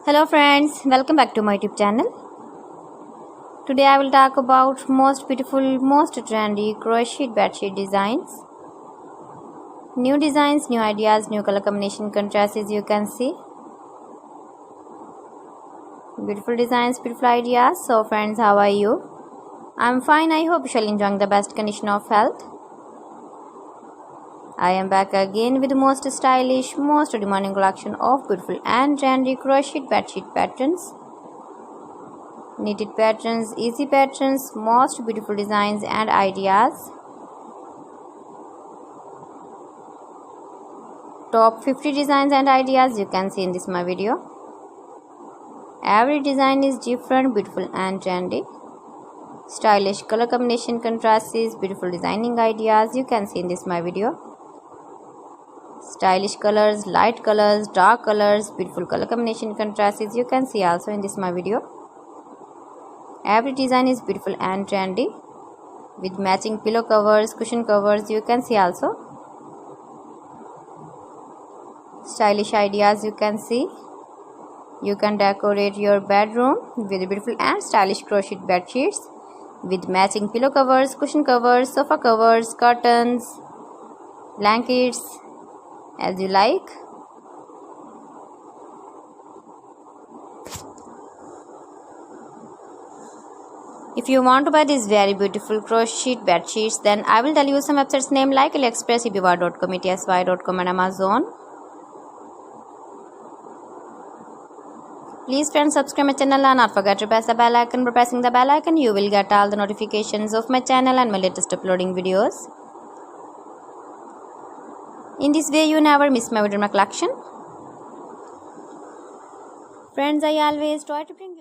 Hello friends, welcome back to my YouTube channel. Today I will talk about most beautiful, most trendy crochet bedsheet designs. New designs, new ideas, new color combination contrasts, as you can see. Beautiful designs, beautiful ideas. So friends, how are you? I'm fine. I hope you shall enjoy the best condition of health. I am back again with the most stylish, most demanding collection of beautiful and trendy crochet bedsheet patterns. Knitted patterns, easy patterns, most beautiful designs and ideas. Top 50 designs and ideas you can see in this my video. Every design is different, beautiful and trendy. Stylish color combination contrasts, beautiful designing ideas you can see in this my video. Stylish colors, light colors, dark colors, beautiful color combination contrasts you can see also in this my video. Every design is beautiful and trendy with matching pillow covers, cushion covers you can see also. Stylish ideas you can see. You can decorate your bedroom with beautiful and stylish crochet bed sheets with matching pillow covers, cushion covers, sofa covers, curtains, blankets, as you like. If you want to buy these very beautiful crochet bed sheets, then I will tell you some websites name like AliExpress, eBay.com, ETSY.com and Amazon. Please friends, subscribe my channel and not forget to press the bell icon. By pressing the bell icon, you will get all the notifications of my channel and my latest uploading videos. In this way, you never miss my video in my collection. Friends, I always try to bring you